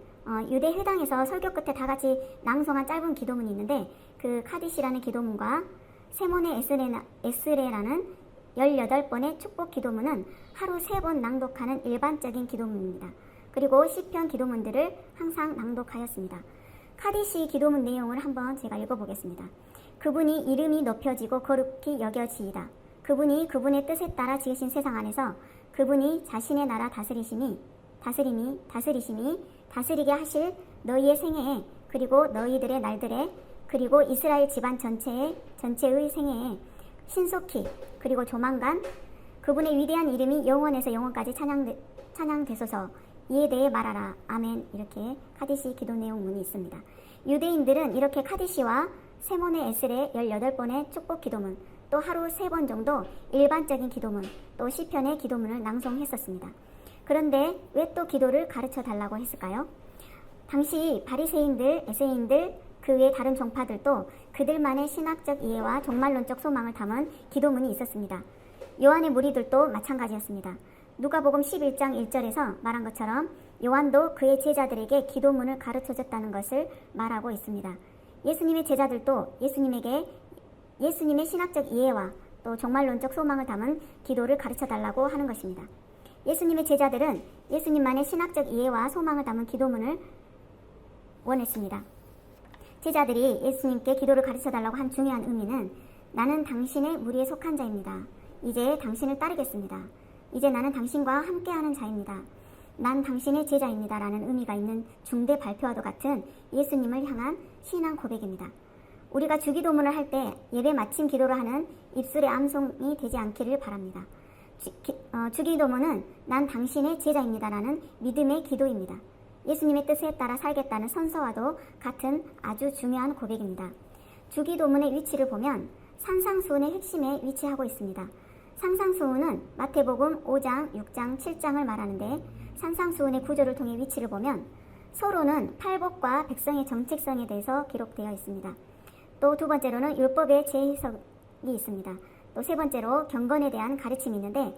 유대 회당에서 설교 끝에 다 같이 낭송한 짧은 기도문이 있는데 그 카디시라는 기도문과 세몬의 에스레라는 18번의 축복 기도문은 하루 3번 낭독하는 일반적인 기도문입니다. 그리고 시편 기도문들을 항상 낭독하였습니다. 카디시 기도문 내용을 한번 제가 읽어보겠습니다. 그분이 이름이 높여지고 거룩히 여겨지이다. 그분이 그분의 뜻에 따라 지으신 세상 안에서 그분이 자신의 나라 다스리시니 다스리게 하실 너희의 생애에 그리고 너희들의 날들에 그리고 이스라엘 집안 전체의 생애에 신속히 그리고 조만간 그분의 위대한 이름이 영원에서 영원까지 찬양되소서. 이에 대해 말하라. 아멘. 이렇게 카디시 기도 내용문이 있습니다. 유대인들은 이렇게 카디시와 세몬의 에스레 18번의 축복 기도문, 또 하루 3번 정도 일반적인 기도문, 또 시편의 기도문을 낭송했었습니다. 그런데 왜 또 기도를 가르쳐 달라고 했을까요? 당시 바리새인들, 에세인들, 그 외 다른 종파들도 그들만의 신학적 이해와 종말론적 소망을 담은 기도문이 있었습니다. 요한의 무리들도 마찬가지였습니다. 누가복음 11장 1절에서 말한 것처럼 요한도 그의 제자들에게 기도문을 가르쳐줬다는 것을 말하고 있습니다. 예수님의 제자들도 예수님의 신학적 이해와 또 종말론적 소망을 담은 기도를 가르쳐달라고 하는 것입니다. 예수님의 제자들은 예수님만의 신학적 이해와 소망을 담은 기도문을 원했습니다. 제자들이 예수님께 기도를 가르쳐달라고 한 중요한 의미는 나는 당신의 무리에 속한 자입니다. 이제 당신을 따르겠습니다. 이제 나는 당신과 함께하는 자입니다. 난 당신의 제자입니다. 라는 의미가 있는 중대 발표와도 같은 예수님을 향한 신앙 고백입니다. 우리가 주기도문을 할 때 예배 마침 기도를 하는 입술의 암송이 되지 않기를 바랍니다. 주기도문은 난 당신의 제자입니다. 라는 믿음의 기도입니다. 예수님의 뜻에 따라 살겠다는 선서와도 같은 아주 중요한 고백입니다. 주기도문의 위치를 보면 산상수훈의 핵심에 위치하고 있습니다. 산상수훈은 마태복음 5장, 6장, 7장을 말하는데 산상수훈의 구조를 통해 위치를 보면 서로는 팔복과 백성의 정책성에 대해서 기록되어 있습니다. 또 두 번째로는 율법의 재해석이 있습니다. 또 세 번째로 경건에 대한 가르침이 있는데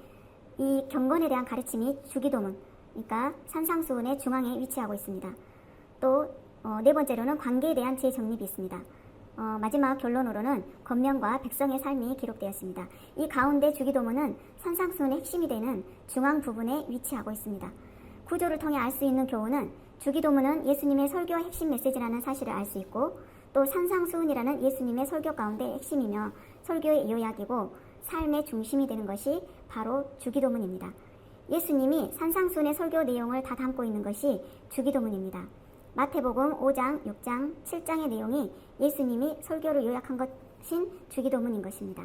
이 경건에 대한 가르침이 주기도문, 그러니까 산상수훈의 중앙에 위치하고 있습니다. 또 네 번째로는 관계에 대한 재정립이 있습니다. 마지막 결론으로는 권면과 백성의 삶이 기록되었습니다. 이 가운데 주기도문은 산상수훈의 핵심이 되는 중앙 부분에 위치하고 있습니다. 구조를 통해 알 수 있는 교훈은 주기도문은 예수님의 설교의 핵심 메시지라는 사실을 알 수 있고 또 산상수훈이라는 예수님의 설교 가운데 핵심이며 설교의 요약이고 삶의 중심이 되는 것이 바로 주기도문입니다. 예수님이 산상수훈의 설교 내용을 다 담고 있는 것이 주기도문입니다. 마태복음 5장, 6장, 7장의 내용이 예수님이 설교를 요약한 것인 주기도문인 것입니다.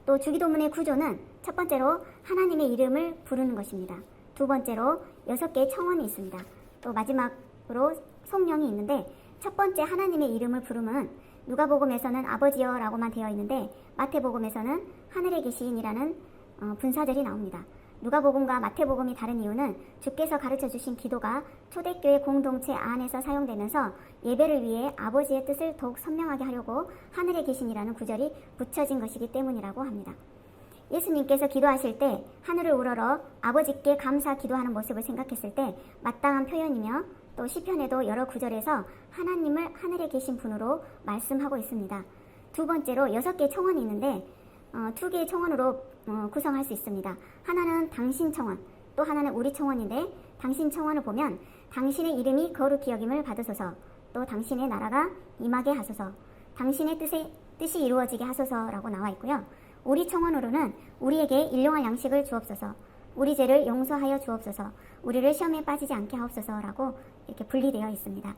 또 주기도문의 구조는 첫 번째로 하나님의 이름을 부르는 것입니다. 두 번째로 6개의 청원이 있습니다. 또 마지막으로 성령이 있는데 첫 번째 하나님의 이름을 부르면 누가복음에서는 아버지여 라고만 되어 있는데 마태복음에서는 하늘에 계신이라는 분사절이 나옵니다. 누가복음과 마태복음이 다른 이유는 주께서 가르쳐주신 기도가 초대교회 공동체 안에서 사용되면서 예배를 위해 아버지의 뜻을 더욱 선명하게 하려고 하늘에 계신이라는 구절이 붙여진 것이기 때문이라고 합니다. 예수님께서 기도하실 때 하늘을 우러러 아버지께 감사 기도하는 모습을 생각했을 때 마땅한 표현이며 또 시편에도 여러 구절에서 하나님을 하늘에 계신 분으로 말씀하고 있습니다. 두 번째로 6개의 청원이 있는데 2개의 청원으로 구성할 수 있습니다. 하나는 당신 청원, 또 하나는 우리 청원인데 당신 청원을 보면 당신의 이름이 거룩히 여김을 받으소서, 또 당신의 나라가 임하게 하소서, 당신의 뜻이 이루어지게 하소서라고 나와 있고요. 우리 청원으로는 우리에게 일용할 양식을 주옵소서, 우리 죄를 용서하여 주옵소서, 우리를 시험에 빠지지 않게 하옵소서라고 이렇게 분리되어 있습니다.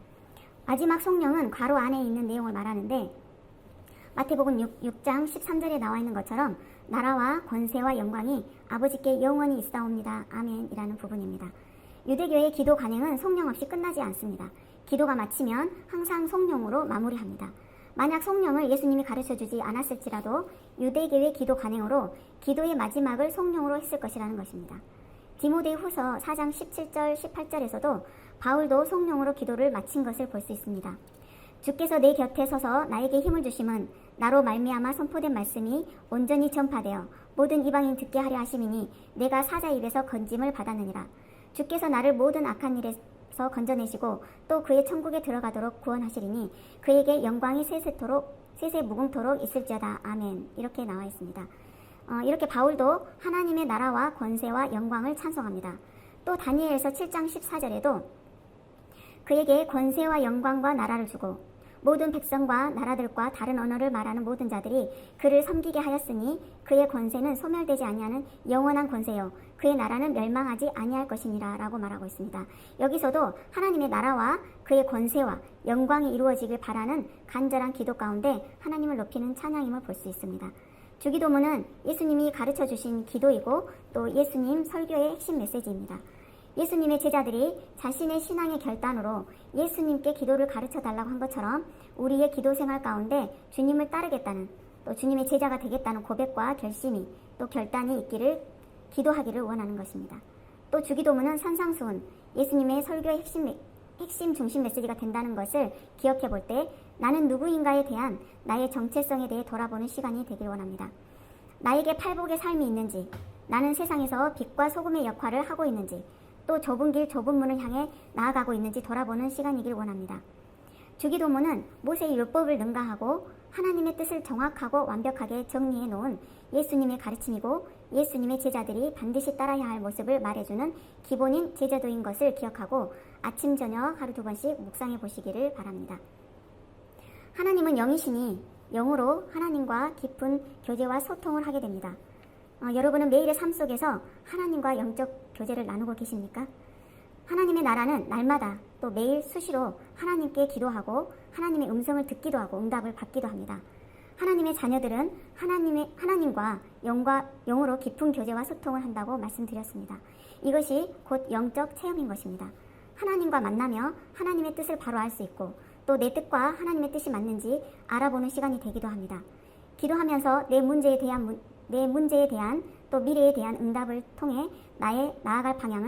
마지막 성령은 괄호 안에 있는 내용을 말하는데 마태복음 6장 13절에 나와 있는 것처럼 나라와 권세와 영광이 아버지께 영원히 있사옵니다. 아멘 이라는 부분입니다. 유대교의 기도 간행은 성령 없이 끝나지 않습니다. 기도가 마치면 항상 성령으로 마무리합니다. 만약 성령을 예수님이 가르쳐주지 않았을지라도 유대교의 기도 간행으로 기도의 마지막을 성령으로 했을 것이라는 것입니다. 디모데후서 4장 17절 18절에서도 바울도 성령으로 기도를 마친 것을 볼 수 있습니다. 주께서 내 곁에 서서 나에게 힘을 주심은 나로 말미암아 선포된 말씀이 온전히 전파되어 모든 이방인 듣게 하려 하심이니 내가 사자 입에서 건짐을 받았느니라. 주께서 나를 모든 악한 일에서 건져내시고 또 그의 천국에 들어가도록 구원하시리니 그에게 영광이 세세 무궁토록 있을지어다. 아멘. 이렇게 나와 있습니다. 이렇게 바울도 하나님의 나라와 권세와 영광을 찬송합니다. 또 다니엘서 7장 14절에도 그에게 권세와 영광과 나라를 주고 모든 백성과 나라들과 다른 언어를 말하는 모든 자들이 그를 섬기게 하였으니 그의 권세는 소멸되지 아니하는 영원한 권세요 그의 나라는 멸망하지 아니할 것이니라 라고 말하고 있습니다. 여기서도 하나님의 나라와 그의 권세와 영광이 이루어지길 바라는 간절한 기도 가운데 하나님을 높이는 찬양임을 볼 수 있습니다. 주기도문은 예수님이 가르쳐 주신 기도이고 또 예수님 설교의 핵심 메시지입니다. 예수님의 제자들이 자신의 신앙의 결단으로 예수님께 기도를 가르쳐 달라고 한 것처럼 우리의 기도 생활 가운데 주님을 따르겠다는 또 주님의 제자가 되겠다는 고백과 결심이 또 결단이 있기를 기도하기를 원하는 것입니다. 또 주기도문은 산상수훈, 예수님의 설교의 핵심 중심 메시지가 된다는 것을 기억해 볼 때 나는 누구인가에 대한 나의 정체성에 대해 돌아보는 시간이 되길 원합니다. 나에게 팔복의 삶이 있는지, 나는 세상에서 빛과 소금의 역할을 하고 있는지, 또 좁은 길 좁은 문을 향해 나아가고 있는지 돌아보는 시간이길 원합니다. 주기도문은 모세의 율법을 능가하고 하나님의 뜻을 정확하고 완벽하게 정리해 놓은 예수님의 가르침이고 예수님의 제자들이 반드시 따라야 할 모습을 말해주는 기본인 제자도인 것을 기억하고 아침 저녁 하루 2번씩 묵상해 보시기를 바랍니다. 하나님은 영이시니 영으로 하나님과 깊은 교제와 소통을 하게 됩니다. 여러분은 매일의 삶 속에서 하나님과 영적 교제를 나누고 계십니까? 하나님의 나라는 날마다 또 매일 수시로 하나님께 기도하고 하나님의 음성을 듣기도 하고 응답을 받기도 합니다. 하나님의 자녀들은 하나님과 영으로 깊은 교제와 소통을 한다고 말씀드렸습니다. 이것이 곧 영적 체험인 것입니다. 하나님과 만나며 하나님의 뜻을 바로 알 수 있고 또 내 뜻과 하나님의 뜻이 맞는지 알아보는 시간이 되기도 합니다. 기도하면서 내 문제에 대한 또 미래에 대한 응답을 통해 나의 나아갈 방향을